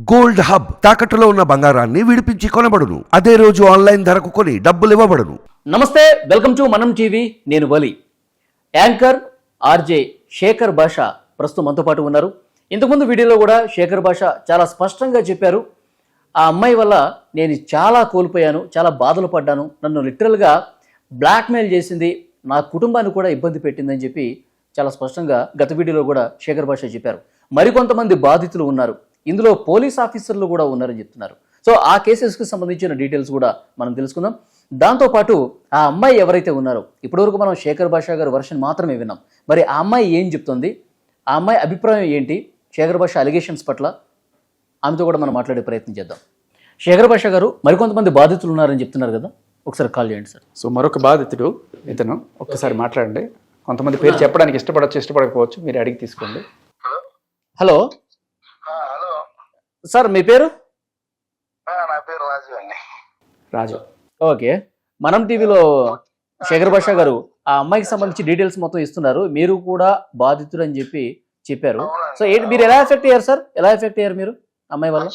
Gold hub తాకట్టులో ఉన్న బంగారాన్ని విడిపించి కొనబడును. అదే రోజు ఆన్లైన్ ధరకు కొని డబ్బులు ఇవ్వబడును. నమస్తే, వెల్కమ్ టు మనం టీవీ. నేను వలి. యాంకర్ ఆర్జే శేఖర్ భాష ప్రస్తుతం మనతో పాటు ఉన్నారు. ఇంతకుముందు వీడియోలో కూడా శేఖర్ భాష చాలా స్పష్టంగా చెప్పారు, ఆ అమ్మాయి వల్ల నేను చాలా కోల్పోయాను, చాలా బాధలు పడ్డాను, నన్ను లిటరల్గా బ్లాక్మెయిల్ చేసింది, నా కుటుంబాన్ని కూడా ఇబ్బంది పెట్టిందని చెప్పి చాలా స్పష్టంగా గత వీడియోలో కూడా శేఖర్ భాష చెప్పారు. మరికొంతమంది బాధితులు ఉన్నారు, ఇందులో పోలీస్ ఆఫీసర్లు కూడా ఉన్నారని చెప్తున్నారు. సో ఆ కేసెస్కి సంబంధించిన డీటెయిల్స్ కూడా మనం తెలుసుకుందాం. దాంతోపాటు ఆ అమ్మాయి ఎవరైతే ఉన్నారో, ఇప్పటివరకు మనం శేఖర్ భాష గారి వర్షన్ మాత్రమే విన్నాం. మరి ఆ అమ్మాయి ఏం చెప్తుంది, ఆ అమ్మాయి అభిప్రాయం ఏంటి శేఖర్ భాష అలిగేషన్స్ పట్ల, ఆమెతో కూడా మనం మాట్లాడే ప్రయత్నం చేద్దాం. శేఖర్ భాష గారు, మరికొంతమంది బాధితులు ఉన్నారని చెప్తున్నారు కదా, ఒకసారి కాల్ చేయండి సార్. సో మరొక బాధితుడు ఇతను, ఒక్కసారి మాట్లాడండి. కొంతమంది పేరు చెప్పడానికి ఇష్టపడకపోవచ్చు, మీరు అడిగి తీసుకోండి. హలో హలో సార్, మీ పేరు? నా పేరు రాజు అండి. రాజు. ఓకే, మనం టీవీలో శేఖర్ భాష గారు ఆ అమ్మాయికి సంబంధించి డీటెయిల్స్ మొత్తం ఇస్తున్నారు, మీరు కూడా బాధితుడు అని చెప్పి చెప్పారు. సో ఏంటి, మీరు ఎలా ఎఫెక్ట్ అయ్యారు సార్? ఎలా ఎఫెక్ట్ అయ్యారు మీరు అమ్మాయి వల్ల?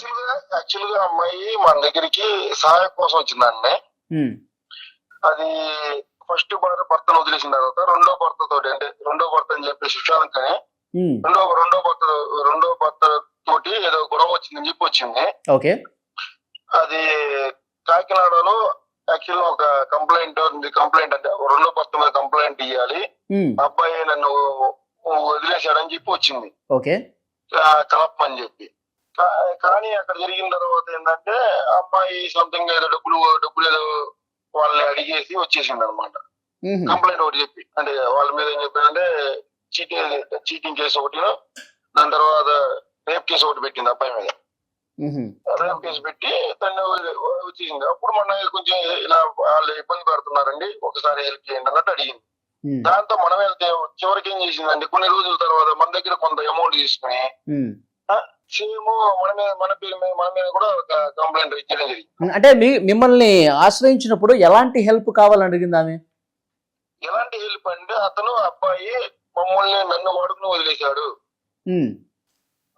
యాక్చువల్గా అమ్మాయి మన దగ్గరికి సహాయం కోసం వచ్చిందండి. అది ఫస్ట్ భర్తను వదిలేసిన తర్వాత రెండో భర్త అని చెప్పేసి విషయానికని రెండో భర్త తోటి ఏదో గొడవ వచ్చిందని చెప్పి వచ్చింది. ఓకే, అది కాకినాడలో యాక్చువల్ ఒక కంప్లైంట్ అంటే రెండో భర్త మీద కంప్లైంట్ ఇవ్వాలి, అబ్బాయి నన్ను వదిలేశాడని చెప్పి వచ్చింది. ఓకే, కలపమని చెప్పి. కానీ అక్కడ జరిగిన తర్వాత ఏంటంటే అమ్మాయి సంథింగ్ ఏదో డబ్బులు ఏదో వాళ్ళని అడిగేసి వచ్చేసింది అనమాట. కంప్లైంట్ ఒకటి చెప్పి, అంటే వాళ్ళ మీద ఏం చెప్పారంటే చీటింగ్ కేసు ఒకటి, దాని తర్వాత రేప్ కేసు ఒకటి పెట్టింది అబ్బాయి మీద. రేప్ కేసు పెట్టి తను వచ్చేసింది. అప్పుడు మన కొంచెం ఇలా వాళ్ళు ఇబ్బంది పెడుతున్నారండి, ఒకసారి హెల్ప్ చేయండి అన్నట్టు అడిగింది. దాంతో మనం వెళ్తే చివరికి ఏం చేసిందండి, కొన్ని రోజుల తర్వాత మన దగ్గర కొంత అమౌంట్ తీసుకుని సేమ్ మన మీద కూడా ఒక కంప్లైంట్ ఇచ్చడం జరిగింది. అంటే మిమ్మల్ని ఆశ్రయించినప్పుడు ఎలాంటి హెల్ప్ కావాలని అడిగింది ఆమె? ఎలాంటి హెల్ప్ అంటే, అతను అబ్బాయి నన్ను వాడుకుని వదిలేశాడు,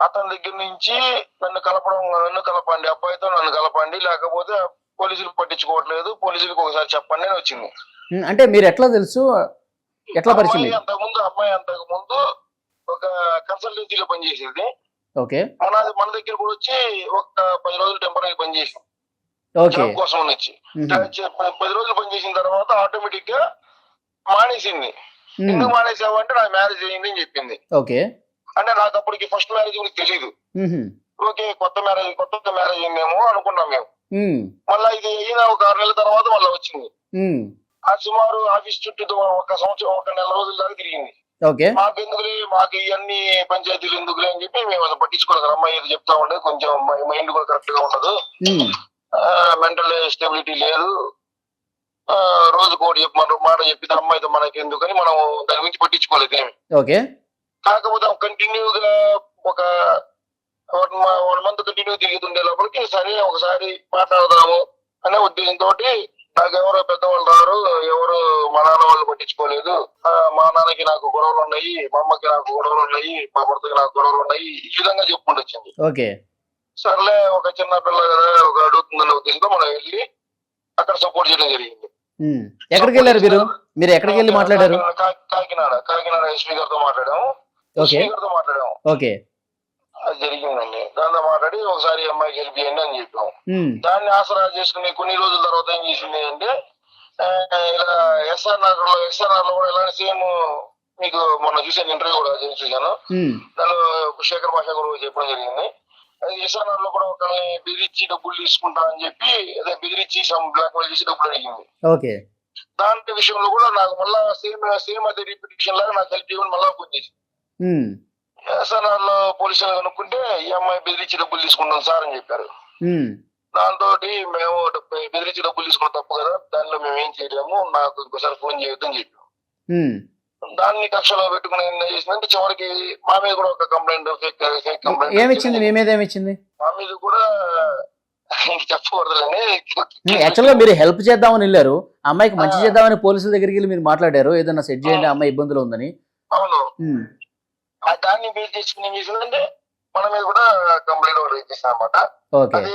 అతని దగ్గర నుంచి నన్ను కలపండి, అబ్బాయితో నన్ను కలపండి, లేకపోతే పోలీసులు పట్టించుకోవట్లేదు, పోలీసులకు ఒకసారి చెప్పండి అని వచ్చింది. అంటే మీరు ఎట్లా తెలుసు, ఎట్లా పరిచయం? అమ్మాయి అంతకుముందు ఒక కన్సల్టెన్సీలో పనిచేసేది. ఓకే, మన దగ్గర కూడా వచ్చి ఒక 10 రోజులు టెంపరీ పనిచేసాం కోసం వచ్చి. 10 రోజులు పనిచేసిన తర్వాత ఆటోమేటిక్ గా మానేసింది. ఎందుకు మానేసావు అంటే, నాకు మ్యారేజ్ అయ్యింది అని చెప్పింది. ఓకే, అంటే నాకు అప్పటికి ఫస్ట్ మ్యారేజ్ గురించి తెలీదు. ఓకే, కొత్త మ్యారేజ్ అయిందేమో అనుకున్నాం మేము. మళ్ళా ఇది అయిన ఒక 6 నెలల తర్వాత మళ్ళీ వచ్చింది. ఆ సుమారు ఆఫీస్ చుట్టూ ఒక నెల రోజుల దాకా తిరిగింది. మాకు ఎందుకులే, మాకు ఇవన్నీ పంచాయతీలు ఎందుకులే అని చెప్పి మేము అసలు పట్టించుకోలేదు. అమ్మాయి ఏదో చెప్తా ఉండదు, కొంచెం మైండ్ కూడా కరెక్ట్ గా ఉండదు, మెంటల్ స్టెబిలిటీ లేదు, రోజు కోటి మాట చెప్పితే అమ్మాయితో మనకి ఎందుకని మనం దాని గురించి పట్టించుకోలేదు ఏమి. కాకపోతే కంటిన్యూగా ఒక 1 మంత్ కంటిన్యూ తిరుగుతుండే లోపలికి సరే ఒకసారి మాట్లాడదాము అనే ఉద్దేశంతో, నాకు ఎవరో పెద్దవాళ్ళు రారు, ఎవరు మా నాన్న వాళ్ళు పట్టించుకోలేదు, మా నాన్నకి నాకు గొడవలు ఉన్నాయి, మా అమ్మకి నాకు గొడవలు ఉన్నాయి, మా భర్తకి నాకు గొడవలు ఉన్నాయి, ఈ విధంగా చెప్పుకుంటూ వచ్చింది. సర్లే ఒక చిన్న పిల్ల కదా, ఒక అడుగుతుందన్న ఉద్దేశంతో మనం వెళ్ళి అక్కడ సపోర్ట్ చేయడం జరిగింది. ఎక్కడికి వెళ్ళారు మీరు ఎక్కడికి వెళ్ళి మాట్లాడారు? కాకినాడ ఎస్పీ గారితో మాట్లాడాము. ఓకే, అది జరిగిందండి. దాంతో మాట్లాడి ఒకసారి అమ్మాయికి హెల్ప్ చేయండి అని చెప్పాము. దాన్ని ఆసరా చేసుకుని కొన్ని రోజుల తర్వాత ఏం చేసింది అంటే, ఇలా ఎస్ఆర్ఆర్ లో కూడా ఇలాంటి సేమ్ మీకు మొన్న చూసాను, ఇంటర్వ్యూ కూడా చూసాను, దానిలో శేఖర్ భాష గురించి చెప్పడం జరిగింది. ఎస్ఆర్ఆర్ లో కూడా ఒకరిని బెదిరించి డబ్బులు తీసుకుంటా అని చెప్పి, అదే బెదిరించి బ్లాక్ మెయిల్ చేసి డబ్బులు అడిగింది. దాంట్లో విషయంలో కూడా నాకు మళ్ళా సేమ్ అదే రిపిటేషన్ లాగా నాకు హెల్ప్ చేయమని మళ్ళా ఫోన్ చేసి ఎస్ఆర్ఆర్ లో పోలీసులు కనుక్కుంటే, ఈ అమ్మాయి బెదిరించి డబ్బులు తీసుకుంటాం సార్ అని చెప్పారు. దాంతో మేము బెదిరించి డబ్బులు తీసుకున్న తప్పు కదా, దానిలో మేము ఏం చేయలేము, నాకు ఇంకోసారి ఫోన్ చేయొద్దని చెప్పాము. దాన్ని కక్షలో పెట్టుకుని ఏం చేసిందంటే, చివరికి మా మీద కూడా ఒక కంప్లైంట్, ఫేక్ కంప్లైంట్ ఏమిచ్చింది, మీ మీద ఏమిచ్చింది? మా మీద కూడా చెప్పకూడదులని. యాక్చువల్ గా మీరు హెల్ప్ చేద్దామని వెళ్ళారు, అమ్మాయికి మంచి చేద్దామని పోలీసుల దగ్గరికి వెళ్ళి మీరు మాట్లాడారు, ఏదైనా సెట్ చేయండి అమ్మాయి ఇబ్బందులు ఉందని. అవును, దాన్ని బేస్ చేసుకుని ఏం చేసిందంటే, మన మీద కూడా కంప్లైంట్ కూడా రేజ్ చేశారు అనమాట. ఓకే అది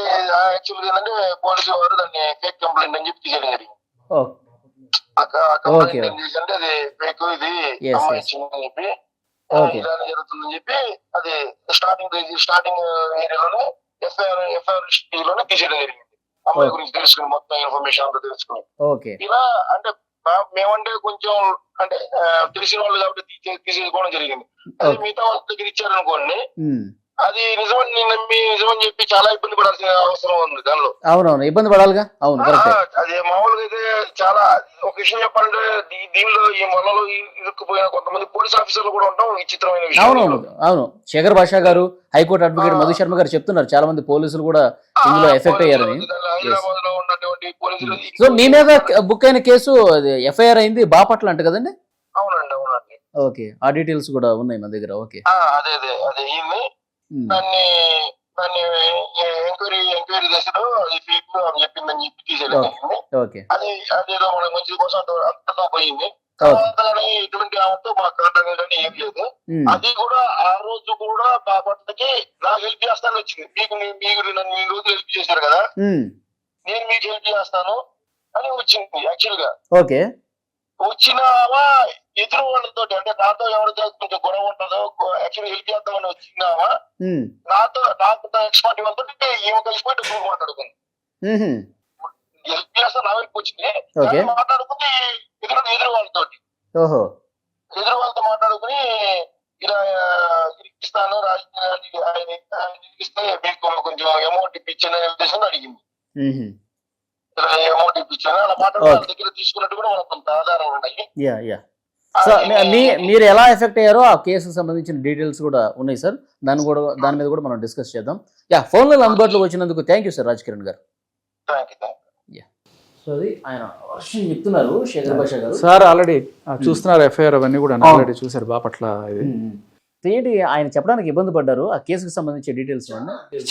యాక్చువల్గా ఏంటంటే పోలీసులు వారు దాన్ని ఫేక్ కంప్లైంట్ అని చెప్పి తీసేయడం జరిగింది. కంప్లైంట్ ఏం చేసి అంటే అది ఫేక్, ఇది అమ్మాయి ఇచ్చిందని చెప్పి ఇలానే జరుగుతుందని చెప్పి అది స్టార్టింగ్ ఏరియాలోనే ఎఫ్ఐఆర్ లోనే తీసేయడం జరిగింది. అమ్మాయి గురించి తెలుసుకుని మొత్తం ఇన్ఫర్మేషన్ అంతా తెలుసుకుని ఇలా అంటే మేమంటే కొంచెం అంటే తెలిసిన వాళ్ళు కాబట్టి తీసేసుకోవడం జరిగింది. అది మిగతా వాళ్ళ దగ్గర ఇచ్చారనుకోండి, అది నిజమని నమ్మి నిజమని చెప్పి చాలా ఇబ్బంది పడాల్సిన అవసరం ఉంది దానిలో. అవునవును, ఇబ్బంది పడాలిగా. అవును, అది మామూలుగా అయితే చాలా ఒక విషయం చెప్పాలంటే దీనిలో ఈ మొలలో ఇరుక్కుపోయిన కొంతమంది పోలీస్ ఆఫీసర్లు కూడా ఉండడం విచిత్రమైన విషయం. అవునవును అవును, శేఖర్ భాషా గారు, హైకోర్టు అడ్వకేట్ మధు శర్మ గారు చెప్తున్నారు చాలా మంది పోలీసులు కూడా ఇందులో ఎఫెక్ట్ అయ్యారని. హైదరాబాద్ లో ఉన్నటువంటి పోలీసులు. సో మీ మీద బుక్ అయిన కేసు ఎఫ్ఐఆర్ అయింది బాపట్ల అంట కదండి? అవునండి అవునండి. ఓకే, ఆ డీటెయిల్స్ కూడా ఉన్నాయి మన దగ్గర. ఓకే, అదే అయింది. దాన్ని ఎంక్వైరీ చేసాడు, అది ఫేక్ అని చెప్పిందని చెప్పి తీసేయడం. అది అదేదో మన మంచి కోసం అంతగా పోయింది. ఎటువంటి ఆమెతో మా కాంటాక్ట్ కానీ ఏం లేదు. అది కూడా ఆ రోజు కూడా బాపట్లకి నాకు హెల్ప్ చేస్తాను వచ్చింది. మీకు నన్ను ఈ రోజు హెల్ప్ చేశారు కదా, నేను మీకు హెల్ప్ చేస్తాను అని వచ్చింది. యాక్చువల్ గా వచ్చినావా ఎదురు వాళ్ళతో, అంటే నాతో ఎవరితో కొంచెం గొడవ ఉంటుందో యాక్చువల్ హెల్ప్ చేద్దామని వచ్చినావా, నాకు ఎక్స్పర్ట్ వాళ్ళతో ఏమో కలిసిపోయి గ్రూప్ మాట్లాడుకుంది. హెల్ప్ చేస్తా నా వైపు వచ్చింది, మాట్లాడుకుని ఎదురు వాళ్ళతో మాట్లాడుకుని ఇలా ఇరికిస్తాను రాజకీయ ఇస్తే మీకు కొంచెం అమౌంట్ ఇప్పించిన ఉద్దేశం అడిగింది. అమౌంట్ ఇప్పించాను అలా మాట్లాడుకుని దగ్గర తీసుకున్నట్టు కూడా మనకు కొంత ఆధారాలు ఉన్నాయి. మీరు ఎలా ఎఫెక్ట్ అయ్యారో ఆ కేసుకు సంబంధించిన డీటెయిల్స్ కూడా ఉన్నాయి సార్. దాని మీద కూడా మనం డిస్కస్ చేద్దాం. ఫోన్ లో అందుబాటులోకి వచ్చినందుకు thank you sir Raj Kiran గారు. సో అది ఆయన వర్షం చెప్తున్నారు శేఖర్ భాషా గారు. సార్ ఆల్రెడీ చూస్తున్నారు ఎఫ్ఐఆర్ అవన్నీ కూడా ఆల్రెడీ చూసారు బాపట్ల. ఏంటి ఆయన చెప్పడానికి ఇబ్బంది పడ్డారు ఆ కేసుకు సంబంధించిన డీటెయిల్స్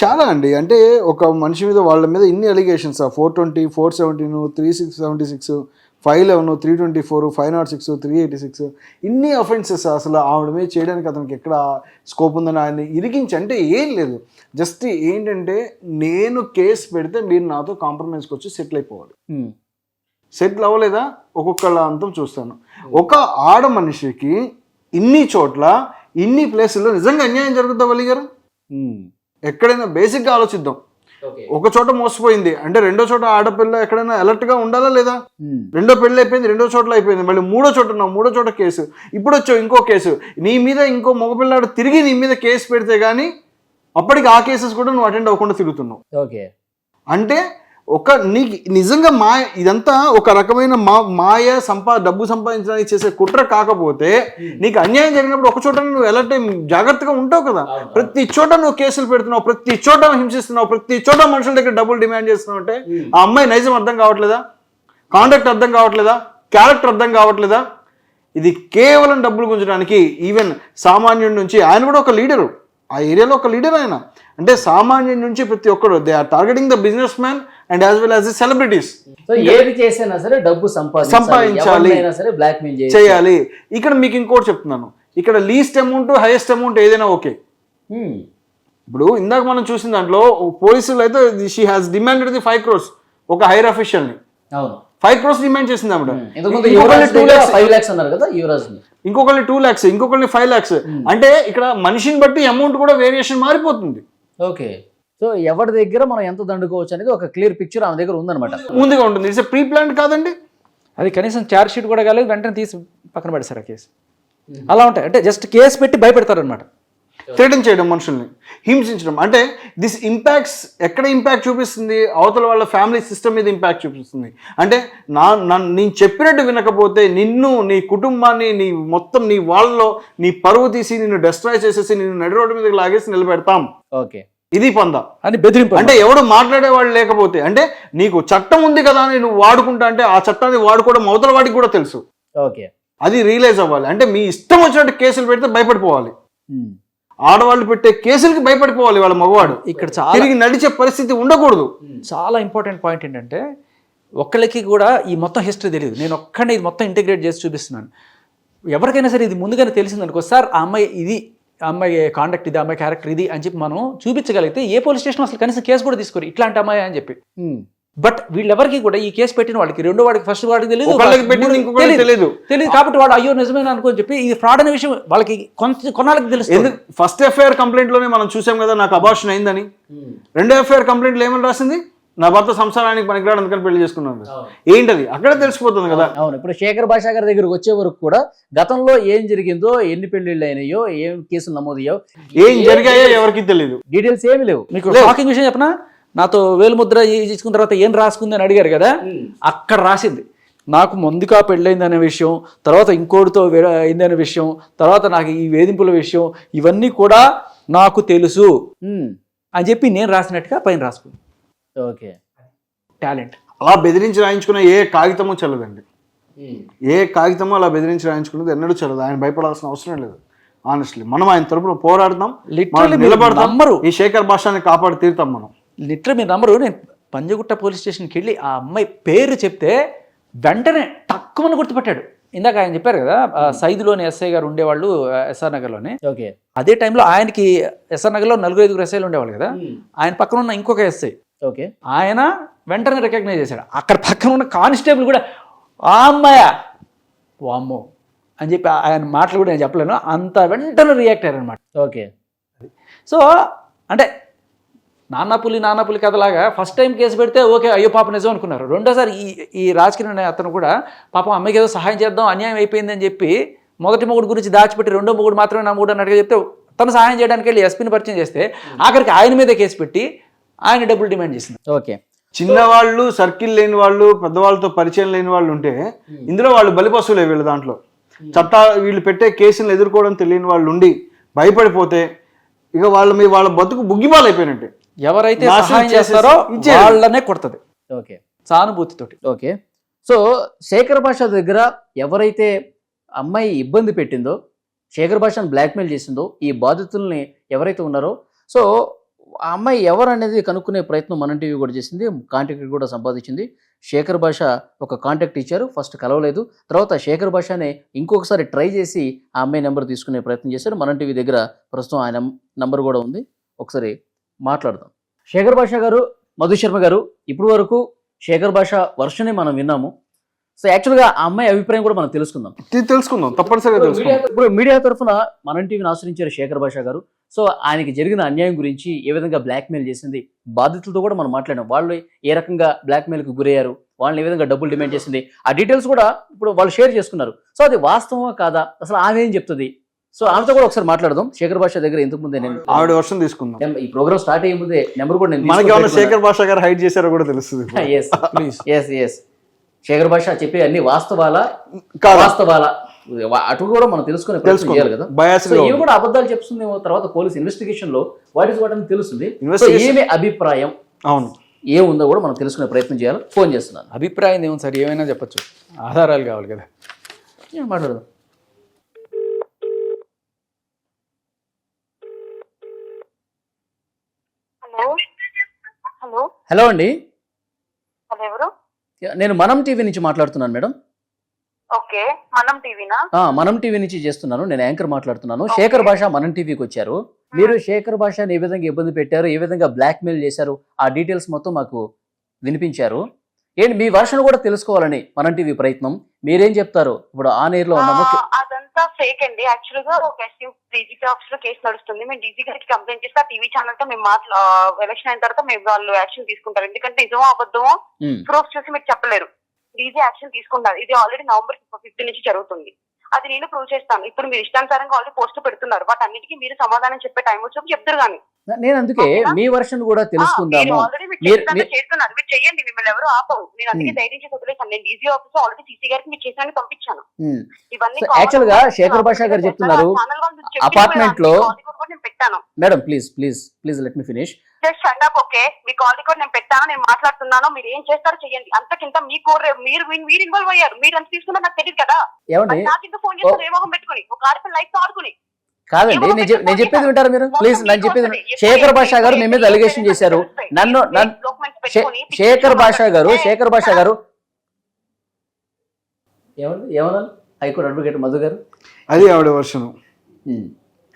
చాలా అండి. అంటే ఒక మనిషి మీద వాళ్ళ మీద ఇన్ని అలిగేషన్స్ 420, 417, 3676, 511, 324, 506, 386 ఇన్ని అఫెన్సెస్ అసలు ఆవిడ మీద చేయడానికి అతనికి ఎక్కడ స్కోప్ ఉందని ఆయన ఇరిగించి అంటే ఏం లేదు. జస్ట్ ఏంటంటే నేను కేసు పెడితే మీరు నాతో కాంప్రమైజ్కి వచ్చి సెటిల్ అయిపోవాలి. సెటిల్ అవ్వలేదా ఒక్కొక్కళ్ళ అంతం చూస్తాను. ఒక ఆడ మనిషికి ఇన్ని చోట్ల ఇన్ని ప్లేసుల్లో నిజంగా అన్యాయం జరుగుతుందా వల్లి గారు? ఎక్కడైనా బేసిక్గా ఆలోచిద్దాం. ఒక చోట మోసపోయింది అంటే రెండో చోట ఆడపిల్ల ఎక్కడైనా అలర్ట్ గా ఉండాలా లేదా? రెండో పెళ్లి అయిపోయింది, రెండో చోట్ల అయిపోయింది, మళ్ళీ మూడో చోట ఉన్నావు, మూడో చోట కేసు, ఇప్పుడు వచ్చావు ఇంకో కేసు, నీ మీద ఇంకో మగపిల్లాడు తిరిగి నీ మీద కేసు పెడితే గానీ అప్పటికి ఆ కేసెస్ కూడా నువ్వు అటెండ్ అవ్వకుండా తిరుగుతున్నావు. అంటే నీకు నిజంగా ఇదంతా ఒక రకమైన మాయ డబ్బు సంపాదించడానికి చేసే కుట్ర కాకపోతే నీకు అన్యాయం జరిగినప్పుడు ఒక చోట నువ్వు ఎలా జాగ్రత్తగా ఉంటావు కదా. ప్రతి చోట నువ్వు కేసులు పెడుతున్నావు, ప్రతి చోట హింసిస్తున్నావు, ప్రతి చోట మనుషుల దగ్గర డబ్బులు డిమాండ్ చేస్తున్నావు అంటే ఆ అమ్మాయి నైజం అర్థం కావట్లేదా? కాండక్ట్ అర్థం కావట్లేదా? క్యారెక్టర్ అర్థం కావట్లేదా? ఇది కేవలం డబ్బులు గుంజడానికి. ఈవెన్ సామాన్యుడి నుంచి ఆయన కూడా ఒక లీడరు, ఆ ఏరియాలో ఒక లీడర్ ఆయన. అంటే సామాన్యుడి నుంచి ప్రతి ఒక్కరు they are targeting the businessman and as well as the celebrities. ఏది చేసినా సరే డబ్బు సంపాదించాలి, చేయాలి. ఇక్కడ మీకు ఇంకోటి చెప్తున్నాను, ఇక్కడ లీస్ట్ అమౌంట్ హైయెస్ట్ అమౌంట్ ఏదైనా ఓకే. ఇప్పుడు ఇందాక మనం చూసిన దాంట్లో పోలీసులు అయితే she has demanded the 5 crores ఒక హైర్ అఫీషియల్ ని. 5 crores డిమాండ్ చేసింది ఆవిడ. ఇంకొకరిని 2 lakhs, ఇంకొకరిని 5 lakhs. అంటే ఇక్కడ మనిషిని బట్టి అమౌంట్ కూడా వేరియేషన్ మారిపోతుంది. ఓకే, సో ఎవరి దగ్గర మనం ఎంత దండుకోవచ్చు అనేది ఒక క్లియర్ పిక్చర్ ఆమె దగ్గర ఉందన్నమాట, ముందుగా ఉంటుంది. ఇట్స్ ప్రీ ప్లాన్ కాదండి అది. కనీసం ఛార్జ్ షీట్ కూడా కాలేదు, వెంటనే తీసి పక్కన పెడతారు ఆ కేసు. అలా ఉంటాయి. అంటే జస్ట్ కేసు పెట్టి భయపెడతారు అనమాట. థ్రెటన్ చేయడం, మనుషుల్ని హింసించడం. అంటే దిస్ ఇంపాక్ట్స్ ఎక్కడ ఇంపాక్ట్ చూపిస్తుంది? అవతల వాళ్ళ ఫ్యామిలీ సిస్టమ్ మీద ఇంపాక్ట్ చూపిస్తుంది. అంటే నేను చెప్పినట్టు వినకపోతే నిన్ను, నీ కుటుంబాన్ని, నీ మొత్తం నీ వాళ్ళలో నీ పరువు తీసి నిన్ను డిస్ట్రాయ్ చేసేసి నిన్ను నడి రోడ్డు మీదకి లాగేసి నిలబెడతాం. ఓకే, ఇది పంద అని బెదిరింపు. అంటే ఎవడు మాట్లాడేవాళ్ళు లేకపోతే, అంటే నీకు చట్టం ఉంది కదా అని నువ్వు వాడుకుంటా అంటే ఆ చట్టాన్ని వాడుకోవడం అవతల వాడికి కూడా తెలుసు. ఓకే, అది రియలైజ్ అవ్వాలి. అంటే మీ ఇష్టం వచ్చినట్టు కేసులు పెడితే భయపడిపోవాలి. ఆడవాళ్ళు పెట్టే కేసులకి భయపడిపోవాలి వాళ్ళ మగవాడు. ఇక్కడ తిరిగి నడిచే పరిస్థితి ఉండకూడదు. చాలా ఇంపార్టెంట్ పాయింట్ ఏంటంటే ఒక్కళ్ళకి కూడా ఈ మొత్తం హిస్టరీ తెలియదు. నేను ఒక్కడే ఇది మొత్తం ఇంటిగ్రేట్ చేసి చూపిస్తున్నాను. ఎవరికైనా సరే ఇది ముందుగానే తెలిసిందనుకో, సార్ ఆ అమ్మాయి ఇది అమ్మాయి కాండక్ట్ ఇది, అమ్మాయి క్యారెక్టర్ ఇది అని చెప్పి మనం చూపించగలిగితే ఏ పోలీస్ స్టేషన్ అసలు కనీసం కేసు కూడా తీసుకోరు ఇట్లాంటి అమ్మాయి అని చెప్పి. బట్ వీళ్ళెవరికి కూడా ఈ కేసు పెట్టిన వాళ్ళకి, రెండో వాడికి, ఫస్ట్ వాడికి తెలియదు, తెలియదు. కాబట్టి వాడు అయ్యో నిజమేనా అనుకోని చెప్పి ఇది ఫ్రాడ్ అనే విషయం వాళ్ళకి కొన్నాళ్ళకి తెలుస్తుంది. ఫస్ట్ ఎఫ్ఐఆర్ కంప్లైంట్ లోనే మనం చూసాం కదా నాకు అబార్షన్ అయిందని. రెండో ఎఫ్ఐఆర్ కంప్లైంట్ లో ఏమని రాసింది, నా భర్త సంసారానికి పనికిరాడు అందుకని పెళ్లి చేసుకున్నాను. ఏంటది అక్కడే తెలిసిపోతుంది కదా. అవును, ఇప్పుడు శేఖర్ భాషా గారి దగ్గరకు వచ్చే వరకు కూడా గతంలో ఏం జరిగిందో, ఎన్ని పెళ్లిళ్ళు అయినాయో, ఏం కేసులు నమోదయ్యో, ఏం జరిగాయో ఎవరికి తెలియదు, డీటెయిల్స్ ఏమి లేవు. మీకు షాకింగ్ విషయం చెప్పనా, నాతో వేలుముద్ర ఇచ్చుకున్న తర్వాత ఏం రాసుకుంది అని అడిగారు కదా, అక్కడ రాసింది నాకు ముందుగా పెళ్ళైంది అనే విషయం, తర్వాత ఇంకోటితో అయింది అనే విషయం, తర్వాత నాకు ఈ వేధింపుల విషయం, ఇవన్నీ కూడా నాకు తెలుసు అని చెప్పి నేను రాసినట్టుగా పైన రాసుకుంది. Okay, talent. అలా బెదిరించి రాయించుకున్న ఏ కాగితమో చెల్లదండి, ఏ కాగితమో అలా బెదిరించి రాయించుకున్నది ఎన్నడూ చెల్లదు. ఆయన భయపడాల్సిన అవసరం లేదు. ఆనెస్ట్లీ మనం ఆయన తరపున పోరాడతాం, నిలబడతాం, ఈ శేఖర్ భాషని కాపాడి తీరుతాం మనం. లిటరల్ మీరు నమ్మరు, నేను పంజగుట్ట పోలీస్ స్టేషన్కి వెళ్ళి ఆ అమ్మాయి పేరు చెప్తే వెంటనే తక్కువని గుర్తుపట్టాడు. ఇందాక ఆయన చెప్పారు కదా సైదులోని ఎస్ఐ గారు ఉండేవాళ్ళు ఎస్ఆర్ నగర్లోనే. ఓకే, అదే టైంలో ఆయనకి ఎస్ఆర్ నగర్లో 4-5 ఎస్ఐలు ఉండేవాళ్ళు కదా, ఆయన పక్కన ఉన్న ఇంకొక ఎస్ఐ, ఓకే, ఆయన వెంటనే రికగ్నైజ్ చేశాడు. అక్కడ పక్కన ఉన్న కానిస్టేబుల్ కూడా ఆ అమ్మాయ వామ్మో అని చెప్పి ఆయన మాటలు కూడా నేను చెప్పలేను, అంత వెంటనే రియాక్ట్ అయ్యారు అనమాట. ఓకే, సో అంటే నాన్నపులి కథలాగా ఫస్ట్ టైం కేసు పెడితే ఓకే అయ్యో పాప నిజం అనుకున్నారు. రెండోసారి ఈ రాజకీయ అతను కూడా పాపం అమ్మాయికి ఏదో సహాయం చేద్దాం, అన్యాయం అయిపోయింది అని చెప్పి మొదటి మొగుడు గురించి దాచిపెట్టి రెండో మొగుడు మాత్రమే నా మూడు అన్నట్టుగా చెప్తే తను సహాయం చేయడానికి వెళ్ళి ఎస్పీని పరిచయం చేస్తే ఆఖరికి ఆయన మీద కేసు పెట్టి ఆయన డబ్బులు డిమాండ్ చేసింది. ఓకే, చిన్నవాళ్ళు, సర్కిల్ లేని వాళ్ళు, పెద్దవాళ్ళతో పరిచయం లేని వాళ్ళు ఉంటే ఇందులో వాళ్ళు బలిపశువులే. వీళ్ళ దాంట్లో వీళ్ళు పెట్టే కేసులను ఎదుర్కోవడం తెలియని వాళ్ళు ఉండి భయపడిపోతే ఇక వాళ్ళ బతుకు బుగ్గిబాలు అయిపోయినట్టే. ఎవరైతే సహాయం చేస్తారో వాళ్ళనే కొడుతుంది. ఓకే, సానుభూతితోటి. ఓకే. సో శేఖర్ భాష దగ్గర ఎవరైతే అమ్మాయి ఇబ్బంది పెట్టిందో, శేఖర్ భాషను బ్లాక్మెయిల్ చేసిందో, ఈ బాధితుల్ని ఎవరైతే ఉన్నారో, సో ఆ అమ్మాయి ఎవరు అనేది కనుక్కునే ప్రయత్నం మనం టీవీ కూడా చేసింది, కాంటాక్ట్ కూడా సంపాదించింది. శేఖర్ భాష ఒక కాంటాక్ట్ ఇచ్చారు, ఫస్ట్ కలవలేదు, తర్వాత శేఖర్ భాషనే ఇంకొకసారి ట్రై చేసి ఆ అమ్మాయి నెంబర్ తీసుకునే ప్రయత్నం చేశారు. మనం టీవీ దగ్గర ప్రస్తుతం ఆయన నంబర్ కూడా ఉంది, ఒకసారి మాట్లాడదాం. శేఖర్ భాష గారు, మధు శర్మ గారు, ఇప్పుడు వరకు శేఖర్ భాష వర్షనే మనం విన్నాము. సో యాక్చువల్గా ఆ అమ్మాయి అభిప్రాయం కూడా మనం తెలుసుకుందాం, తప్పనిసరిగా తెలుసుకుందాం. ఇప్పుడు మీడియా తరఫున మనం టీవీని ఆశ్రయించారు శేఖర్ భాష గారు. సో ఆయనకి జరిగిన అన్యాయం గురించి, ఏ విధంగా బ్లాక్మెయిల్ చేసింది, బాధితులతో కూడా మనం మాట్లాడాం, వాళ్ళు ఏ రకంగా బ్లాక్మెయిల్కి గురయ్యారు, వాళ్ళని ఏ విధంగా డబ్బులు డిమాండ్ చేసింది, ఆ డీటెయిల్స్ కూడా ఇప్పుడు వాళ్ళు షేర్ చేసుకున్నారు. సో అది వాస్తవమా కాదా, అసలు ఆమె ఏం చెప్తుంది, సో ఆమెతో కూడా ఒకసారి మాట్లాడదాం. శేఖర్ భాష దగ్గర ఇంతకు ముందే నేను ఆవిడ వర్షం తీసుకుందాం. ఈ ప్రోగ్రామ్ స్టార్ట్ అయ్యే ముందే నెంబర్ కూడా మనకి శేఖర్ భాష గారు హైడ్ చేశారో కూడా తెలుస్తుంది. శేఖర్ భాష చెప్పే అన్ని వాస్తవాలా అటు కూడా మనం తెలుసుకునే ప్రయత్నం చేయాలి కదా. ఇవి కూడా అబద్ధాలు చెప్తుంది, తర్వాత పోలీస్ ఇన్వెస్టిగేషన్ లో వాటి వాటిని తెలుస్తుంది. ఏమి అభిప్రాయం అవును ఏముందో కూడా మనం తెలుసుకునే ప్రయత్నం చేయాలి. ఫోన్ చేస్తున్నాను. అభిప్రాయం ఏముంది సార్, ఏమైనా చెప్పచ్చు, ఆధారాలు కావాలి కదా. మాట్లాడదాం. హలో అండి, నేను మనం టీవీ నుంచి మాట్లాడుతున్నాను మేడం. ఓకే, మనం టీవీనా? మనం టీవీ నుంచి చేస్తున్నాను, నేను యాంకర్ మాట్లాడుతున్నాను. శేఖర్ భాష మనం టీవీకి వచ్చారు. మీరు శేఖర్ భాషని ఏ విధంగా ఇబ్బంది పెట్టారు, ఏ విధంగా బ్లాక్మెయిల్ చేశారు, ఆ డీటెయిల్స్ మొత్తం మాకు వినిపించారు. ఏంటి మీ వర్షన్ కూడా తెలుసుకోవాలని మనం టీవీ ప్రయత్నం. మీరేం చెప్తారు? ఇప్పుడు ఆన్ ఎయిర్ లో ఉన్నాము. అదంతా ఫేక్ అండి. యాక్చువల్ గా ఒక డీజీపీ ఆఫీస్ లో కేసు నడుస్తుంది. మేము డీజీ గారికి కంప్లైంట్ చేస్తే ఆ టీవీ ఛానల్ తో మేము ఎలక్షన్ అయిన తర్వాత మేము వాళ్ళు యాక్షన్ తీసుకుంటారు. ఎందుకంటే నిజమో అబద్ధమో ప్రూఫ్ చూసి మీరు చెప్పలేరు. డీజీ యాక్షన్ తీసుకుంటారు. ఇది ఆల్రెడీ November 5 నుంచి జరుగుతుంది. అది నేను ప్రూవ్ చేస్తాను. ఇప్పుడు మీరు ఇష్టానుసారంగా ఆల్రెడీ పోస్ట్ పెడుతున్నారు. వాటి అన్నిటికీ మీరు సమాధానం చెప్పే టైం వచ్చి చెప్తారు. కానీ నేను అందుకే మీ వర్షన్ కూడా తెలుసుకుందాము. చేస్తున్నారు, మీరు చెయ్యండి, మిమ్మల్ని ఎవరు ఆపవు. నేను అందుకే ధైర్యం చేసి వదిలేసాను. నేను డీజీ ఆఫీస్ ఆల్రెడీ సీసీ గారికి మీరు చేసాను పంపించాను. ఇవన్నీ యాక్చువల్ గా శేఖర్ భాష గారు చెప్తున్నారు అపార్ట్మెంట్ లో పెట్టాను. Madam please please please let me finish. Okay, me call record నేను పెట్టాను, నేను మాట్లాడుతున్నాను. మీరు ఏం చేస్తారో చెయ్యండి. అంతకింత మీరు ఇన్వాల్వ్ అయ్యారు. మీరు అంత తీసుకున్నా నాకు తెలియదు కదా. నాకు ఫోన్ చేస్తారు ఏమోహం పెట్టుకుని, ఒక ఆడపిల్ల లైఫ్ తో ఆడుకుని. కాదండి, నేను చెప్పేది వింటారు మీరు ప్లీజ్. నేను చెప్పేది శేఖర్ భాష గారు మీ మీద అలిగేషన్ చేశారు. నన్ను శేఖర్ భాష గారు ఏమన్నా హైకోర్టు అడ్వకేట్ మధు గారు, అది ఆవిడ వర్షం.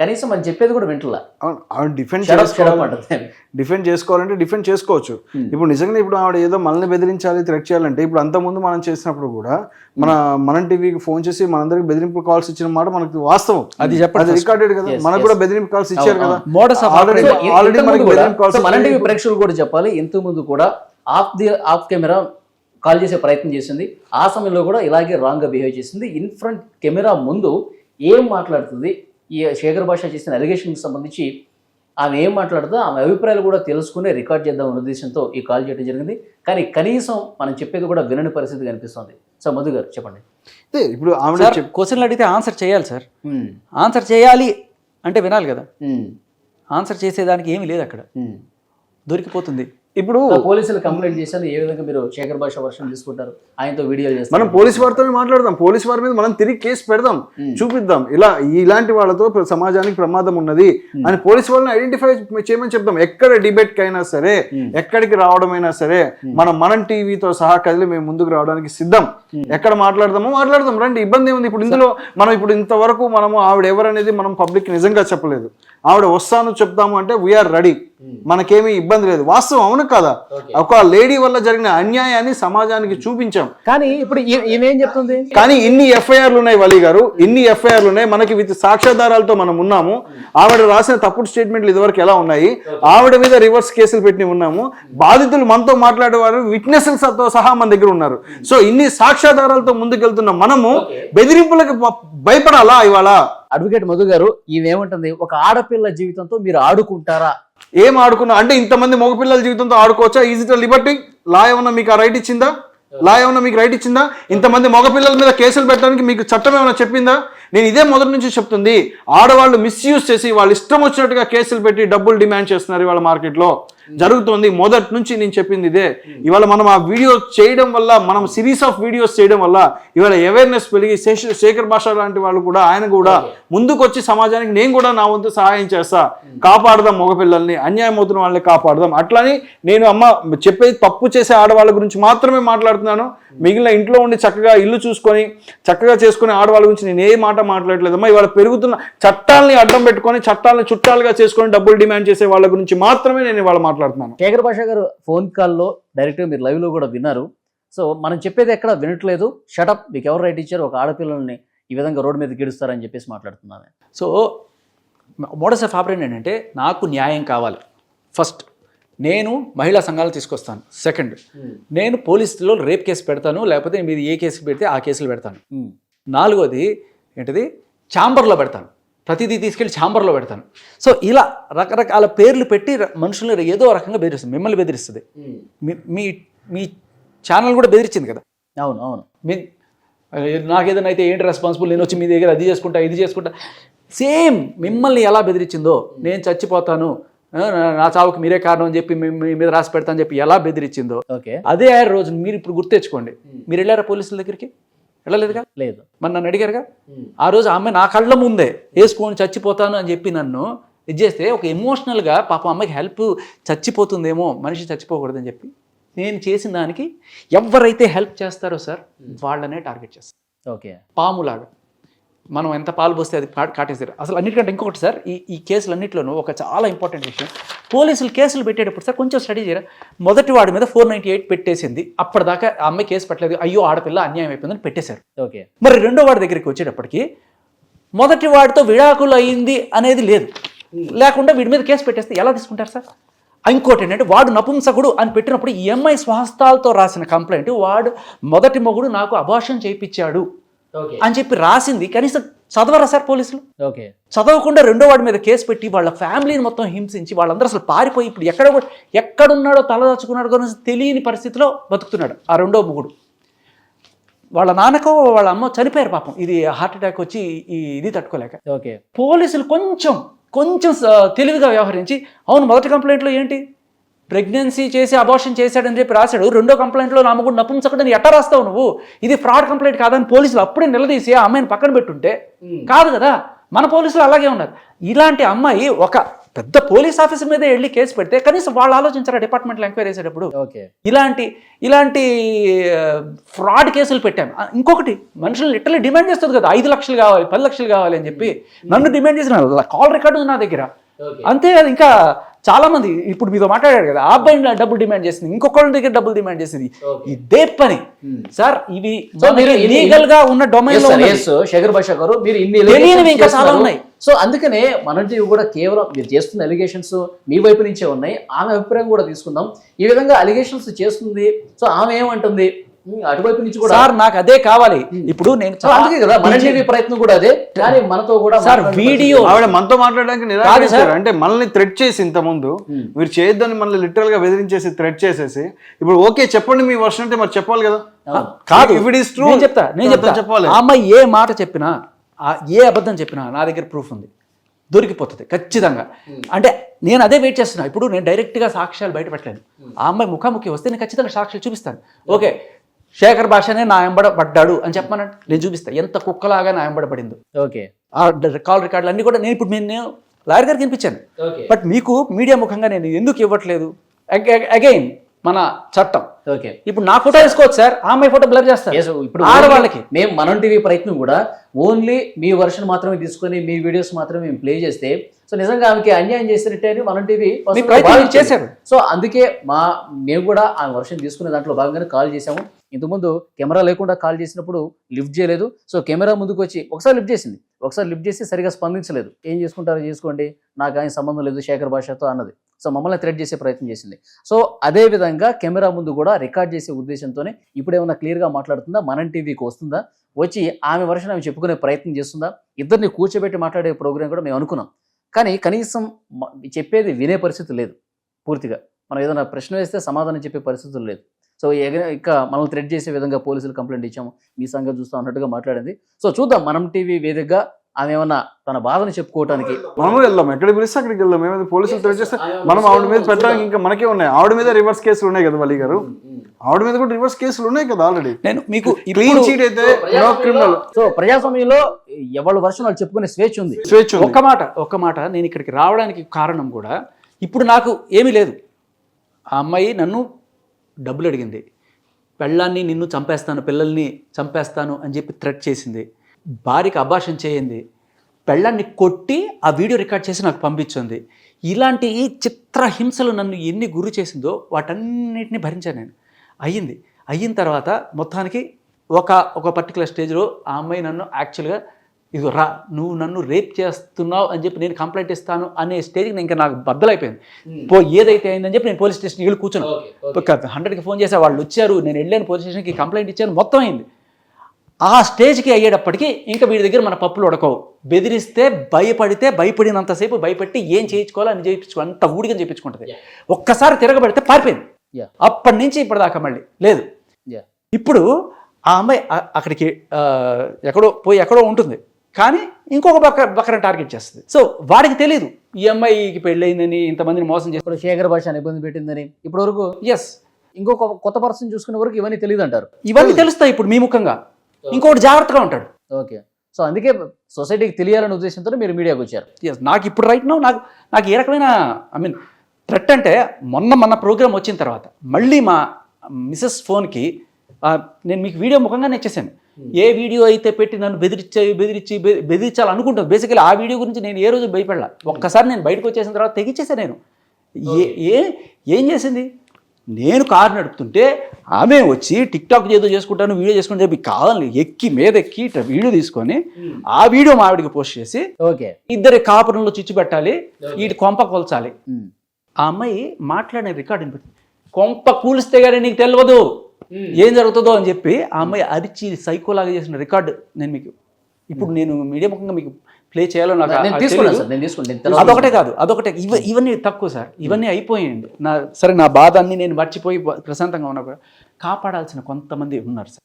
కనీసం మనం చెప్పేది కూడా వింటలా. ఆవిడ డిఫెండ్ షడప్ చేసుకోవాలి, అంటుంది. డిఫెండ్ చేసుకోవాలంటే డిఫెండ్ చేసుకోవచ్చు. ఇప్పుడు నిజంగా ఇప్పుడు ఆవిడ ఏదో మనల్ని బెదిరించాలి, థ్రెట్ చేయాలంటే ఇప్పుడు అంతకుముందు మనం చేసినప్పుడు కూడా మనం టీవీకి ఫోన్ చేసి మనందరికి బెదిరింపు కాల్స్ ఇచ్చిన మాట మనకి వాస్తవం, అది చెప్పండి, అది రికార్డెడ్ కదా. మనకు కూడా బెదిరింపు కాల్స్ ఇచ్చారు కదా. మోడస్ ఆఫ్ ఆల్రెడీ మనకి బెదిరింపు కాల్స్. మన టీవీ ప్రేక్షకులు కూడా చెప్పాలి, ఇంతకు ముందు కూడా ఆఫ్ కెమెరా కాల్ చేసే ప్రయత్నం చేసింది. ఆ సమయంలో కూడా ఇలాగే రాంగ్ గా బిహేవ్ చేసింది. ఇన్ ఫ్రంట్ కెమెరా ముందు ఏం మాట్లాడుతుంది, ఈ శేఖర్ భాష చేసిన అలిగేషన్కి సంబంధించి ఆమె ఏం మాట్లాడుతుందో ఆమె అభిప్రాయాలు కూడా తెలుసుకునే రికార్డ్ చేద్దాం అనే ఉద్దేశంతో ఈ కాల్ చేయడం జరిగింది. కానీ కనీసం మనం చెప్పేది కూడా వినని పరిస్థితి కనిపిస్తుంది. సో మధు గారు చెప్పండి. ఇప్పుడు ఆవిడ క్వశ్చన్లు అడిగితే ఆన్సర్ చేయాలి సార్. ఆన్సర్ చేయాలి అంటే వినాలి కదా. ఆన్సర్ చేసేదానికి ఏమీ లేదు అక్కడ, దొరికిపోతుంది. ఇప్పుడు పోలీసులు కంప్లైంట్ చేశారు. ఏ విధంగా మీరు శేఖర్ భాష వర్షం తీసుకుంటారు, ఆయనతో వీడియోలు చేస్తారు. మనం పోలీస్ వారితో మాట్లాడదాం, పోలీస్ వారి మీద మనం తిరిగి కేసు పెడదాం, చూపిద్దాం ఇలాంటి వాళ్ళతో సమాజానికి ప్రమాదం ఉన్నది అని పోలీస్ వాళ్ళని ఐడెంటిఫై చేయమని చెప్దాం. ఎక్కడ డిబేట్ కి అయినా సరే, ఎక్కడికి రావడమైనా సరే మనం టీవీతో సహా కదిలి మేము ముందుకు రావడానికి సిద్ధం. ఎక్కడ మాట్లాడదాం రండి, ఇబ్బంది ఏముంది. ఇప్పుడు ఇందులో మనం ఇంతవరకు మనము ఆవిడ ఎవరనేది మనం పబ్లిక్ నిజంగా చెప్పలేదు. ఆవిడ వస్తాను చెప్తాము అంటే వీఆర్ రెడీ, మనకేమీ ఇబ్బంది లేదు. వాస్తవం అవును కదా, ఒక లేడీ వల్ల జరిగిన అన్యాయాన్ని సమాజానికి చూపించాం. కానీ ఇప్పుడు ఈమెం చెప్తుంది, కానీ ఇన్ని ఎఫ్ఐఆర్లు ఉన్నాయి వలి గారు, ఇన్ని ఎఫ్ఐఆర్లు ఉన్నాయి, మనకి విత్ సాక్ష్యాధారాలతో మనం ఉన్నాము. ఆవిడ రాసిన తప్పుడు స్టేట్మెంట్లు ఇదివరకు ఎలా ఉన్నాయి, ఆవిడ మీద రివర్స్ కేసులు పెట్టి ఉన్నాము. బాధితులు మనతో మాట్లాడేవారు విట్నెస్లతో సహా మన దగ్గర ఉన్నారు. సో ఇన్ని సాక్ష్యాధారాలతో ముందుకెళ్తున్న మనము బెదిరింపులకు భయపడాలా? ఇవాళ అడ్వకేట్ మధు గారు ఈమెమంటుంది, ఒక ఆడపిల్ల జీవితంతో మీరు ఆడుకుంటారా? ఏం ఆడుకున్నా అంటే ఇంతమంది మగపిల్లల జీవితంతో ఆడుకోవచ్చా? Is it liberty? లా ఏమన్నా మీకు ఆ రైట్ ఇచ్చిందా? ఇంతమంది మగపిల్లల మీద కేసులు పెట్టడానికి మీకు చట్టం ఏమైనా చెప్పిందా? నేను ఇదే మొదటి నుంచి చెప్తుంది, ఆడవాళ్ళు మిస్యూజ్ చేసి వాళ్ళు ఇష్టం వచ్చినట్టుగా కేసులు పెట్టి డబ్బులు డిమాండ్ చేస్తున్నారు ఇవాళ మార్కెట్లో జరుగుతుంది. మొదటి నుంచి నేను చెప్పింది ఇదే. ఇవాళ మనం ఆ వీడియో చేయడం వల్ల, మనం సిరీస్ ఆఫ్ వీడియోస్ చేయడం వల్ల ఇవాళ అవేర్నెస్ పెరిగి శేఖర్ భాష లాంటి వాళ్ళు కూడా, ఆయన కూడా ముందుకు వచ్చి సమాజానికి నేను కూడా నా వంతు సహాయం చేస్తా, కాపాడదాం మగపిల్లల్ని, అన్యాయం అవుతున్న వాళ్ళని కాపాడదాం. అట్లని నేను చెప్పేది తప్పు చేసే ఆడవాళ్ళ గురించి మాత్రమే మాట్లాడుతున్నాను. మిగిలిన ఇంట్లో ఉండి చక్కగా ఇల్లు చూసుకొని చక్కగా చేసుకునే ఆడవాళ్ళ గురించి నేను ఏ మాట మాట్లాడలేదమ్మా. ఇవాళ పెరుగుతున్న చట్టాలని అడ్డం పెట్టుకొని, చట్టాలని చుట్టాలుగా చేసుకొని డబ్బులు డిమాండ్ చేసే వాళ్ళ గురించి మాత్రమే నేను ఇవాళ మాట్లాడుతున్నాను. శేఖర్ భాష గారు ఫోన్ కాల్లో డైరెక్ట్గా మీరు లైవ్లో కూడా విన్నారు. సో మనం చెప్పేది ఎక్కడ వినట్లేదు, షటప్, మీకు ఎవరు రైట్ ఇచ్చారు, ఒక ఆడపిల్లల్ని ఈ విధంగా రోడ్డు మీద గెడుస్తారని చెప్పేసి మాట్లాడుతున్నాను. సో మోడస్ ఆఫ్ ఆపరేషన్ ఏంటంటే, నాకు న్యాయం కావాలి. ఫస్ట్ నేను మహిళా సంఘాలు తీసుకొస్తాను. సెకండ్, నేను పోలీసులో రేప్ కేసు పెడతాను, లేకపోతే మీరు ఏ కేసు పెడితే ఆ కేసులు పెడతాను. నాలుగోది ఏంటిది, ఛాంబర్లో పెడతాను, ప్రతిదీ తీసుకెళ్ళి ఛాంబర్లో పెడతాను. సో ఇలా రకరకాల పేర్లు పెట్టి మనుషులను ఏదో రకంగా బెదిరిస్తుంది. మిమ్మల్ని బెదిరిస్తుంది, మీ ఛానల్ కూడా బెదిరించింది కదా. అవును. నాకేదైనా అయితే ఏంటి రెస్పాన్సిబుల్, నేను వచ్చి మీ దగ్గర అది చేసుకుంటా ఇది చేసుకుంటా. సేమ్ మిమ్మల్ని ఎలా బెదిరించిందో, నేను చచ్చిపోతాను, నా చావుకి మీరే కారణం అని చెప్పి మీ మీద రాసి పెడతానని చెప్పి ఎలా బెదిరించిందో, అదే రోజు మీరు ఇప్పుడు గుర్తెచ్చుకోండి. మీరు వెళ్ళారా పోలీసుల దగ్గరికి? వెళ్ళలేదుగా. లేదు. మరి నన్ను అడిగారుగా. ఆ రోజు ఆమె నా కళ్ళ ముందే వేసుకొని చచ్చిపోతాను అని చెప్పి నన్ను ఇది చేస్తే, ఒక ఎమోషనల్గా పాపం అమ్మాయికి హెల్ప్, చచ్చిపోతుందేమో, మనిషి చచ్చిపోకూడదని చెప్పి నేను చేసిన దానికి ఎవరైతే హెల్ప్ చేస్తారో సార్ వాళ్ళనే టార్గెట్ చేస్తారు. ఓకే, పాములాగా మనం ఎంత పాలు పోస్తే అది కాటేసారు. అసలు అన్నిటికంటే ఇంకొకటి సార్, ఈ కేసులన్నింటిలోనూ ఒక చాలా ఇంపార్టెంట్ విషయం, పోలీసులు కేసులు పెట్టేటప్పుడు సార్ కొంచెం స్టడీ చేయరా. మొదటి వాడి మీద 498 పెట్టేసింది, అప్పటిదాకా ఆ అమ్మాయి కేసు పెట్టలేదు, అయ్యో ఆడపిల్ల అన్యాయం అయిపోయిందని పెట్టేశారు. ఓకే, మరి రెండో వాడి దగ్గరికి వచ్చేటప్పటికి మొదటి వాడితో విడాకులు అయింది అనేది లేదు, లేకుండా వీడి మీద కేసు పెట్టేస్తే ఎలా తీసుకుంటారు సార్? ఇంకోటి ఏంటంటే, వాడు నపుంసకుడు అని పెట్టినప్పుడు ఈ అమ్మాయి స్వహస్తాలతో రాసిన కంప్లైంట్, వాడు మొదటి మొగుడు నాకు అబార్షన్ చేయించాడు అని చెప్పి రాసింది. కనీసం చదవరా సార్ పోలీసులు? ఓకే, చదవకుండా రెండో వాడి మీద కేసు పెట్టి వాళ్ళ ఫ్యామిలీని మొత్తం హింసించి వాళ్ళందరూ అసలు పారిపోయి ఇప్పుడు ఎక్కడున్నాడో తలదాచుకున్నాడో కూడా తెలియని పరిస్థితిలో బతుకుతున్నాడు ఆ రెండో మొగుడు. వాళ్ళ నాన్నకో వాళ్ళ అమ్మ చనిపోయారు పాపం, ఇది హార్ట్ అటాక్ వచ్చి ఇది తట్టుకోలేక. ఓకే, పోలీసులు కొంచెం తెలివిగా వ్యవహరించి, అవును మొదటి కంప్లైంట్లో ఏంటి ప్రెగ్నెన్సీ చేసి అబార్షన్ చేశాడని చెప్పి రాశాడు, రెండో కంప్లైంట్లో నా మొగుడు నపుంసకుడని ఎట్లా రాస్తావు నువ్వు, ఇది ఫ్రాడ్ కంప్లైంట్ కాదని పోలీసులు అప్పుడే నిలదీసి ఆ అమ్మాయిని పక్కన పెట్టుంటే కాదు కదా. మన పోలీసులు అలాగే ఉన్నారు. ఇలాంటి అమ్మాయి ఒక పెద్ద పోలీస్ ఆఫీసర్ మీద వెళ్ళి కేసు పెడితే కనీసం వాళ్ళు ఆలోచించారా డిపార్ట్మెంట్లో ఎంక్వైరీ చేసేటప్పుడు? ఓకే. ఇలాంటి ఫ్రాడ్ కేసులు పెట్టాను. ఇంకొకటి, మనుషులు లిటరల్లీ డిమాండ్ చేస్తుంది కదా, 5 లక్షలు కావాలి, 10 లక్షలు కావాలి అని చెప్పి నన్ను డిమాండ్ చేసిన కాల్ రికార్డు ఉంది నా దగ్గర. అంతే కదా, ఇంకా చాలా మంది ఇప్పుడు మీతో మాట్లాడారు కదా, ఆ అబ్బాయి డబ్బులు డిమాండ్ చేసింది, ఇంకొకళ్ళ దగ్గర డబ్బులు డిమాండ్ చేసింది. ఇదే పని సార్. ఇవి లీగల్ గా ఉన్న డొమైన్ లో శేఖర్ భాష గారు, మీరు తెలియనివి ఇంకా చాలా ఉన్నాయి. సో అందుకనే మన టీవీ కూడా కేవలం మీరు చేస్తున్న అలిగేషన్స్ మీ వైపు నుంచే ఉన్నాయి. ఆమె అభిప్రాయం కూడా తీసుకుందాం. ఈ విధంగా అలిగేషన్స్ చేస్తుంది, సో ఆమె ఏమంటుంది అటువైపు నుంచి కూడా సార్ నాకు అదే కావాలి. ఇప్పుడు నేను అందుకే కదా మన టీవీ ప్రయత్నం కూడా అదే, కానీ మనతో కూడా సార్ వీడియో ఆవిడ మనతో మాట్లాడడానికి నిరాకరించారు. అంటే మనల్ని థ్రెట్ చేసి ఇంత ముందు మీరు చేయొద్దని మనల్ని లిటరల్ గా బెదిరించేసి థ్రెట్ చేసేసి ఇప్పుడు ఓకే చెప్పండి మీ వర్షన్ అంటే మరి చెప్పాలి కదా. కాదు, ఇఫ్ ఇట్ ఈస్ ట్రూ నేను చెప్తా చెప్పాలి. ఆ అమ్మాయి ఏ మాట చెప్పినా, ఏ అబద్ధం చెప్పినా నా దగ్గర ప్రూఫ్ ఉంది, దొరికిపోతుంది ఖచ్చితంగా. అంటే నేను అదే వెయిట్ చేస్తున్నా. ఇప్పుడు నేను డైరెక్ట్గా సాక్ష్యాలు బయట పెట్టలేను. ఆ అమ్మాయి ముఖాముఖి వస్తే నేను ఖచ్చితంగా సాక్ష్యాలు చూపిస్తాను. ఓకే శేఖర్ భాషనే నా ఎంబడబడ్డాడు అని చెప్పమనంటే నేను చూపిస్తాను ఎంత కుక్కలాగా నా ఎంబడబడిందో. ఓకే. ఆ కాల్ రికార్డులు అన్నీ కూడా నేను లాయర్ గారికి వినిపించాను. బట్ మీకు మీడియా ముఖంగా నేను ఎందుకు ఇవ్వట్లేదు? అగైన్ మన చట్టం. ఓకే. ఇప్పుడు నా ఫోటో వేసుకోవచ్చు సార్, ఆ అమ్మాయి ఫోటో బ్లర్ చేస్తారు. ఇప్పుడు ఆడవాళ్ళకి మేము మనం టీవీ ప్రయత్నం కూడా ఓన్లీ మీ వర్షన్ మాత్రమే తీసుకొని మీ వీడియోస్ మాత్రమే మేము ప్లే చేస్తే, సో నిజంగా ఆమెకి అన్యాయం చేసినట్టే అని మనం టీవీ చేశారు. సో అందుకే మేము కూడా ఆ వర్షన్ తీసుకునే దాంట్లో భాగంగానే కాల్ చేసాము. ఇంతకుముందు కెమెరా లేకుండా కాల్ చేసినప్పుడు లిఫ్ట్ చేయలేదు. సో కెమెరా ముందుకు వచ్చి ఒకసారి లిఫ్ట్ చేసింది, ఒకసారి లిఫ్ట్ చేసి సరిగా స్పందించలేదు. ఏం చేసుకుంటారో చేసుకోండి, నాకు ఆయన సంబంధం లేదు శేఖర్ భాషతో అన్నది. సో మమ్మల్ని థ్రెట్ చేసే ప్రయత్నం చేసింది. సో అదే విధంగా కెమెరా ముందు కూడా రికార్డ్ చేసే ఉద్దేశంతోనే ఇప్పుడేమన్నా క్లియర్గా మాట్లాడుతుందా, మనం టీవీకి వస్తుందా, వచ్చి ఆమె వర్షన్ ఆమె చెప్పుకునే ప్రయత్నం చేస్తుందా, ఇద్దరిని కూర్చోబెట్టి మాట్లాడే ప్రోగ్రాం కూడా మేము అనుకున్నాం. కానీ కనీసం చెప్పేది వినే పరిస్థితి లేదు. పూర్తిగా మనం ఏదైనా ప్రశ్న వేస్తే సమాధానం చెప్పే పరిస్థితులు లేదు. సో ఇంకా మనల్ని థ్రెట్ చేసే విధంగా పోలీసులు కంప్లైంట్ ఇచ్చాము, మీ సంగతి చూస్తాం అన్నట్టుగా మాట్లాడింది. సో చూద్దాం మనం టీవీ వేదికగా ఆమె ఏమన్నా తన బాధను చెప్పుకోవడానికి. మనము వెళ్దాం, ఎక్కడికి పిలిస్తే అక్కడికి వెళ్దాం. ఏమైనా పోలీసులు థ్రెట్ చేస్తే మనం ఆవిడ మీద పెట్టడానికి ఇంకా మనకే ఉన్నాయి. ఆవిడ మీద రివర్స్ కేసులు ఉన్నాయి కదా వలి గారు, ఆవిడ మీద కూడా రివర్స్ కేసులు ఉన్నాయి కదా ఆల్రెడీ. నేను మీకు క్లీన్ చీట్ అయితే నో క్రిమినల్. సో ప్రజాస్వామ్యంలో ఎవరి వర్షం వాళ్ళు చెప్పుకునే స్వేచ్ఛ ఉంది. ఒక్క మాట నేను ఇక్కడికి రావడానికి కారణం కూడా, ఇప్పుడు నాకు ఏమీ లేదు. ఆ అమ్మాయి నన్ను డబ్బులు అడిగింది, పెళ్ళాన్ని నిన్ను చంపేస్తాను, పిల్లల్ని చంపేస్తాను అని చెప్పి థ్రెట్ చేసింది, భార్యకి అబార్షణ చేయింది, పెళ్ళాన్ని కొట్టి ఆ వీడియో రికార్డ్ చేసి నాకు పంపించింది. ఇలాంటి ఈ చిత్రహింసలు నన్ను ఎన్ని గురి చేసిందో వాటన్నిటిని భరించాను నేను. అయిన తర్వాత మొత్తానికి ఒక పర్టికులర్ స్టేజ్లో ఆ అమ్మాయి నన్ను యాక్చువల్గా ఇదిగో రా నువ్వు నన్ను రేప్ చేస్తున్నావు అని చెప్పి నేను కంప్లైంట్ ఇస్తాను అనే స్టేజ్కి ఇంకా నాకు బద్దలైపోయింది. ఏదైతే అయిందని చెప్పి నేను పోలీస్ స్టేషన్కి వెళ్ళి కూర్చున్నాను. 100కి ఫోన్ చేసే వాళ్ళు వచ్చారు, నేను వెళ్ళాను పోలీస్ స్టేషన్కి, కంప్లైంట్ ఇచ్చాను, మొత్తం అయింది. ఆ స్టేజ్కి అయ్యేటప్పటికి ఇంకా వీడి దగ్గర మన పప్పులు ఉడకవు. బెదిరిస్తే భయపడినంతసేపు భయపెట్టి ఏం చేయించుకోవాలో అని చేయించుకో, అంత ఊడిగా చేయించుకుంటుంది. ఒక్కసారి తిరగబడితే పారిపోయింది. అప్పటి నుంచి ఇప్పటిదాకా మళ్ళీ లేదు. ఇప్పుడు ఆ అమ్మాయి అక్కడికి ఎక్కడో ఉంటుంది, కానీ ఇంకొక బక్కన టార్గెట్ చేస్తుంది. సో వాడికి తెలియదు ఈ అమ్మాయికి పెళ్ళయిందని, ఇంతమందిని మోసం చేసి ఇప్పుడు శేఖర్ భాష ఇబ్బంది పెట్టిందని. ఇప్పటి వరకు ఇంకొక కొత్త పర్సన్ చూసుకునే వరకు ఇవన్నీ తెలియదు అంటారు. ఇవన్నీ తెలుస్తాయి ఇప్పుడు మీ ముఖంగా. ఇంకొకటి జాగ్రత్తగా ఉంటాడు. ఓకే. సో అందుకే సొసైటీకి తెలియాలనే ఉద్దేశంతో మీరు మీడియాకి వచ్చారు. నాకు ఇప్పుడు రైట్ నౌ నాకు ఏ రకమైన థ్రెట్ అంటే మొన్న ప్రోగ్రామ్ వచ్చిన తర్వాత మళ్ళీ మా మిసెస్ ఫోన్కి నేను మీకు వీడియో ముఖంగానే ఇచ్చేసాను. ఏ వీడియో అయితే పెట్టి నన్ను బెదిరించాలనుకుంటాను. బేసికలీ ఆ వీడియో గురించి నేను ఏ రోజు భయపడలా. ఒక్కసారి నేను బయటకు వచ్చేసిన తర్వాత తెగించేసాను నేను. ఏం చేసింది, నేను కారు నడుపుతుంటే ఆమె వచ్చి టిక్టాక్ ఏదో చేసుకుంటాను, వీడియో చేసుకుంటాను చెప్పి కావాలని మీద ఎక్కి ఇట్లా వీడియో తీసుకొని ఆ వీడియో మా ఆవిడికి పోస్ట్ చేసి, ఓకే, ఇద్దరి కాపురంలో చిచ్చు పెట్టాలి, వీటి కొంప కొల్చాలి. ఆ అమ్మాయి మాట్లాడిన రికార్డు వినిపెట్టింది. కొంప కూలిస్తే కానీ నీకు తెలియదు ఏం జరుగుతుందో అని చెప్పి ఆ అమ్మాయి అరిచి సైకోలాగా చేసిన రికార్డు ఇప్పుడు నేను మీడియా ముఖంగా మీకు ప్లే చేయాలో నాకు అదొకటే కాదు, ఇవన్నీ తక్కువ సార్. ఇవన్నీ అయిపోయాయండి. నా బాధ అన్ని నేను మర్చిపోయి ప్రశాంతంగా ఉన్నా కూడా కాపాడాల్సిన కొంతమంది ఉన్నారు సార్.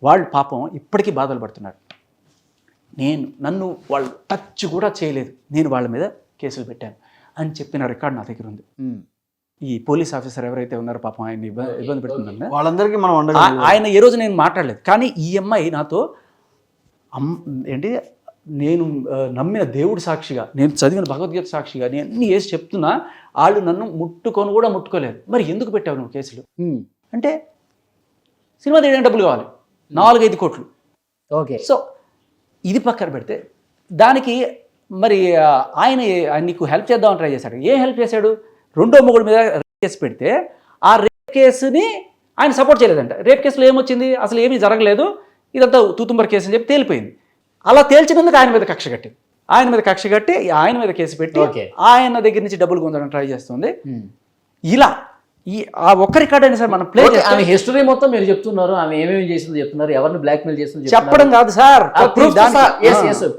వాళ్ళు పాపం ఇప్పటికీ బాధలు పడుతున్నారు. నన్ను వాళ్ళు టచ్ కూడా చేయలేదు, నేను వాళ్ళ మీద కేసులు పెట్టాను అని చెప్పిన రికార్డు నా దగ్గర ఉంది. ఈ పోలీస్ ఆఫీసర్ ఎవరైతే ఉన్నారో పాపం ఆయన ఇబ్బంది పెడుతుందంటే వాళ్ళందరికీ మనం ఆయన ఏ రోజు నేను మాట్లాడలేదు. కానీ ఈ అమ్మాయి నాతో నేను నమ్మిన దేవుడు సాక్షిగా, నేను చదివిన భగవద్గీత సాక్షిగా నేను అన్ని వేసి చెప్తున్నా, వాళ్ళు నన్ను ముట్టుకొని కూడా ముట్టుకోలేదు. మరి ఎందుకు పెట్టావు నువ్వు కేసులు అంటే సినిమా తీయడానికి డబ్బులు కావాలి, 4-5 కోట్లు. ఓకే. సో ఇది పక్కన పెడితే దానికి మరి ఆయన నీకు హెల్ప్ చేద్దామని ట్రై చేశాడు. ఏం హెల్ప్ చేశాడు? రెండో మొగుడు మీద రేప్ కేసు పెడితే ఆ రేప్ కేసుని ఆయన సపోర్ట్ చేయలేదంట. రేప్ కేసులో ఏమొచ్చింది? అసలు ఏమీ జరగలేదు, ఇదంతా తూతుంబర్ కేసు అని చెప్పి తేలిపోయింది. అలా తేల్చినందుకు ఆయన మీద కక్ష కట్టింది. ఆయన మీద కేసు పెట్టి ఆయన దగ్గర నుంచి డబ్బులు పొందడానికి ట్రై చేస్తుంది. ఇలా ఆ ఒక్క రికార్డ్ అయినా సార్ మనం ప్లే చేస్తాం. ఆమె హిస్టరీ మొత్తం మీరు చెప్తున్నారు, ఆమె ఏమేమి చేసిందో చెప్తున్నారు, ఎవరిని బ్లాక్ మెయిల్ చేసిందో చెప్పడం కాదు సార్,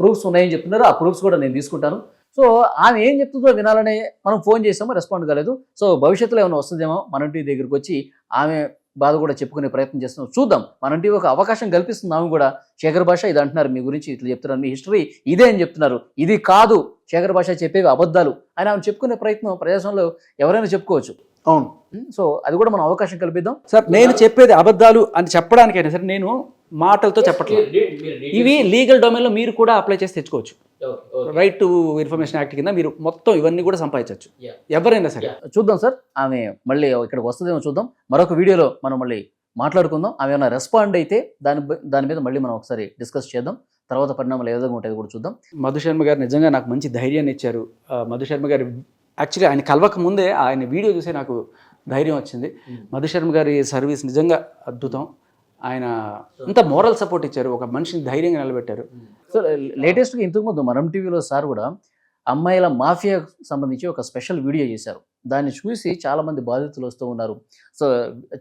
ప్రూఫ్స్ ఉన్నాయని చెప్తున్నారు. ఆ ప్రూఫ్స్ కూడా నేను తీసుకుంటాను. సో ఆమె ఏం చెప్తుందో వినాలని మనం ఫోన్ చేసాము, రెస్పాండ్ కాలేదు. సో భవిష్యత్తులో ఏమైనా వస్తుందేమో మన టీవీ దగ్గరికి వచ్చి ఆమె బాధ కూడా చెప్పుకునే ప్రయత్నం చేస్తున్నాం. చూద్దాం, మన టీవీ ఒక అవకాశం కల్పిస్తుంది. ఆమె కూడా శేఖర్ భాష ఇది అంటున్నారు, మీ గురించి ఇట్లా చెప్తున్నారు, మీ హిస్టరీ ఇదే అని చెప్తున్నారు, ఇది కాదు శేఖర్ భాష చెప్పేవి అబద్ధాలు అని ఆమె చెప్పుకునే ప్రయత్నం ప్రజాస్వామ్యంలో ఎవరైనా చెప్పుకోవచ్చు. అవును. సో అది కూడా మనం అవకాశం కల్పిద్దాం. సార్ నేను చెప్పేది అబద్ధాలు అని చెప్పడానికైనా సరే నేను మాటలతో చెప్పట్లేదు. ఇవి లీగల్ డొమైన్లో మీరు కూడా అప్లై చేసి తెచ్చుకోవచ్చు. రైట్ టు ఇన్ఫర్మేషన్ యాక్ట్ కింద మీరు మొత్తం ఇవన్నీ కూడా సంపాదించవచ్చు, ఎవరైనా సరే. చూద్దాం సార్, ఆమె మళ్ళీ ఇక్కడికి వస్తుందేమో చూద్దాం. మరొక వీడియోలో మనం మళ్ళీ మాట్లాడుకుందాం. ఆమె ఏమైనా రెస్పాండ్ అయితే దాని మీద మళ్ళీ మనం ఒకసారి డిస్కస్ చేద్దాం. తర్వాత పరిణామాలు ఏ విధంగా ఉంటాయో కూడా చూద్దాం. మధుశర్మ గారు నిజంగా నాకు మంచి ధైర్యాన్ని ఇచ్చారు. మధుశర్మ గారు యాక్చువల్లీ ఆయన కలవక ముందే ఆయన వీడియో చూసి నాకు ధైర్యం వచ్చింది. మధుశర్మ గారి సర్వీస్ నిజంగా అద్భుతం. ఆయన అంత మోరల్ సపోర్ట్ ఇచ్చారు, ఒక మనిషిని ధైర్యంగా నిలబెట్టారు. సో లేటెస్ట్గా ఇంతకుముందు మనం టీవీలో సార్ కూడా అమ్మాయిల మాఫియా సంబంధించి ఒక స్పెషల్ వీడియో చేశారు. దాన్ని చూసి చాలామంది బాధితులు వస్తూ ఉన్నారు. సో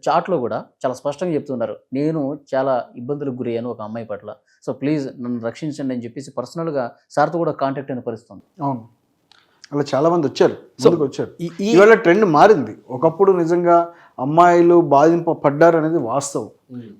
చాట్లో కూడా చాలా స్పష్టంగా చెప్తున్నారు, నేను చాలా ఇబ్బందులకు గురయ్యాను ఒక అమ్మాయి పట్ల, సో ప్లీజ్ నన్ను రక్షించండి అని చెప్పేసి పర్సనల్గా సార్తో కూడా కాంటాక్ట్ అయిన పరిస్థితి. అవును, అలా చాలా మంది వచ్చారు, ముందుకు వచ్చారు. ఇవాళ ట్రెండ్ మారింది. ఒకప్పుడు నిజంగా అమ్మాయిలు బాధింపబడ్డారు అనేది వాస్తవం.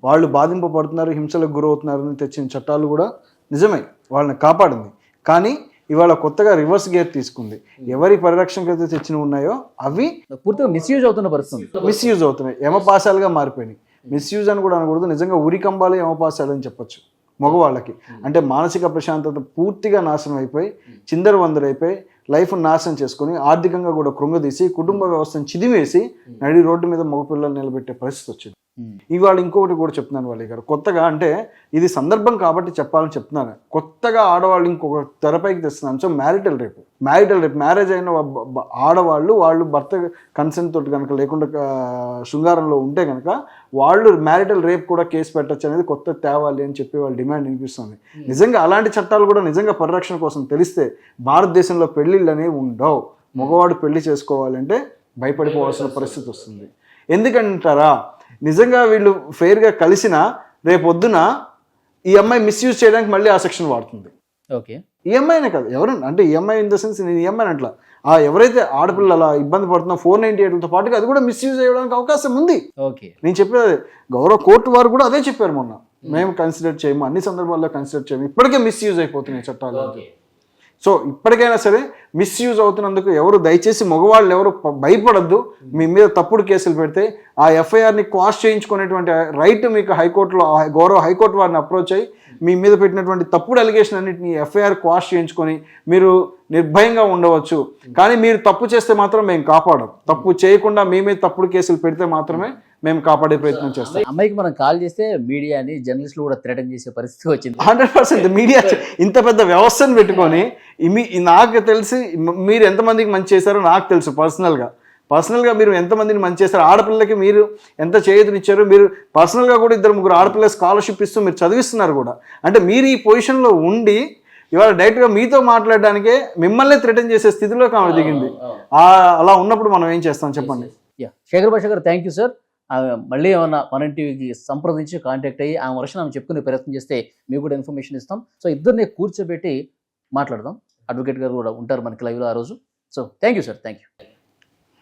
వాళ్ళు బాధింపబడుతున్నారు, హింసలకు గురవుతున్నారని తెచ్చిన చట్టాలు కూడా నిజమే, వాళ్ళని కాపాడింది. కానీ ఇవాళ కొత్తగా రివర్స్ గేర్ తీసుకుంది. ఎవరి పరిరక్షణకు అయితే తెచ్చినవి ఉన్నాయో అవి పూర్తిగా మిస్యూజ్ అవుతున్న పరిస్థితి, మిస్యూజ్ అవుతున్నాయి, యమపాశాలుగా మారిపోయినాయి. మిస్యూజ్ అని కూడా అనకూడదు, నిజంగా ఉరికంబాలు యమపాశాలు అని చెప్పొచ్చు మగవాళ్ళకి. అంటే మానసిక ప్రశాంతత పూర్తిగా నాశనం అయిపోయి చిందరవందరైపోయి లైఫ్ నాశనం చేసుకుని ఆర్థికంగా కూడా కృంగదీసి కుటుంబ వ్యవస్థను చిదివేసి నడి రోడ్డు మీద మగపిల్లలు నిలబెట్టే పరిస్థితి వచ్చింది. ఇవాళ ఇంకొకటి కూడా చెప్తున్నాను వాళ్ళ గారు, కొత్తగా అంటే ఇది సందర్భం కాబట్టి చెప్పాలని చెప్తున్నాను. కొత్తగా ఆడవాళ్ళు ఇంకొక తెరపైకి తెస్తున్నాను. సో మ్యారిటల్ రేప్ మ్యారేజ్ అయిన ఆడవాళ్ళు వాళ్ళు భర్త కన్సెంట్ తోటి కనుక లేకుండా శృంగారంలో ఉంటే కనుక వాళ్ళు మ్యారిటల్ రేప్ కూడా కేసు పెట్టచ్చు అనేది కొత్త తేవాలి అని చెప్పి వాళ్ళ డిమాండ్ వినిపిస్తుంది. నిజంగా అలాంటి చట్టాలు కూడా నిజంగా పరిరక్షణ కోసం తెలిస్తే భారతదేశంలో పెళ్లిళ్ళు అనేవి ఉండవు. మగవాడు పెళ్లి చేసుకోవాలంటే భయపడిపోవాల్సిన పరిస్థితి వస్తుంది. ఎందుకంటారా, నిజంగా వీళ్ళు ఫెయిర్గా కలిసినా రేపొద్దున ఈ అమ్మాయి మిస్యూజ్ చేయడానికి మళ్ళీ ఆ సెక్షన్ వాడుతుంది. ఓకే, ఈ అమ్మాయినే కాదు ఎవరైనా, అంటే ఈ అమ్మాయి ఇన్ ద సెన్స్ నేను ఈ అమ్మాయిని అట్లా ఎవరైతే ఆడపిల్లలు అలా ఇబ్బంది పడుతున్నా 498తో పాటుగా అది కూడా మిస్యూజ్ చేయడానికి అవకాశం ఉంది. ఓకే, నేను చెప్పేది గౌరవ కోర్టు వారు కూడా అదే చెప్పారు మొన్న, మేము కన్సిడర్ చేయము, అన్ని సందర్భాల్లో కన్సిడర్ చేయము, ఇప్పటికే మిస్యూజ్ అయిపోతున్నాయి చట్టాలు. సో ఇప్పటికైనా సరే మిస్యూజ్ అవుతున్నందుకు ఎవరు దయచేసి మగవాళ్ళు ఎవరు భయపడద్దు. మీ మీద తప్పుడు కేసులు పెడితే ఆ ఎఫ్ఐఆర్ని క్వాష్ చేయించుకునేటువంటి రైట్ మీకు హైకోర్టులో గౌరవ హైకోర్టు వారిని అప్రోచ్ అయ్యి మీ మీద పెట్టినటువంటి తప్పుడు అలిగేషన్ అన్నింటినీ ఎఫ్ఐఆర్ క్వాష్ చేయించుకొని మీరు నిర్భయంగా ఉండవచ్చు. కానీ మీరు తప్పు చేస్తే మాత్రం మేము కాపాడం, తప్పు చేయకుండా మీ మీద తప్పుడు కేసులు పెడితే మాత్రమే మేము కాపాడే ప్రయత్నం చేస్తాం. అమ్మాయికి మనం కాల్ చేస్తే మీడియాని జర్నలిస్టులు కూడా థ్రెటన్ చేసే పరిస్థితి వచ్చింది. 100% మీడియా ఇంత పెద్ద వ్యవస్థను పెట్టుకొని నాకు తెలిసి మీరు ఎంతమందికి మంచి చేశారో నాకు తెలుసు. పర్సనల్గా మీరు ఎంతమందిని మంచి చేశారు, ఆడపిల్లలకి మీరు ఎంత చేయూతనిచ్చారు, మీరు పర్సనల్గా కూడా 2-3 ఆడపిల్లల స్కాలర్షిప్ ఇస్తూ మీరు చదివిస్తున్నారు కూడా. అంటే మీరు ఈ పొజిషన్లో ఉండి ఇవాళ డైరెక్ట్గా మీతో మాట్లాడడానికే మిమ్మల్ని థ్రెటన్ చేసే స్థితిలోకి ఆమె దిగింది. అలా ఉన్నప్పుడు మనం ఏం చేస్తాం చెప్పండి. శేఖర్ భాష గారు థ్యాంక్ యూ సార్. మళ్ళీ ఏమన్నా మన టీవీకి సంప్రదించి కాంటాక్ట్ అయ్యి ఆమె వర్షం ఆమె చెప్పుకునే ప్రయత్నం చేస్తే మీకు కూడా ఇన్ఫర్మేషన్ ఇస్తాం. సో ఇద్దరిని కూర్చోబెట్టి మాట్లాడదాం. అడ్వకేట్ గారు కూడా ఉంటారు మనకి లైవ్లో ఆ రోజు. So thank you sir, thank you.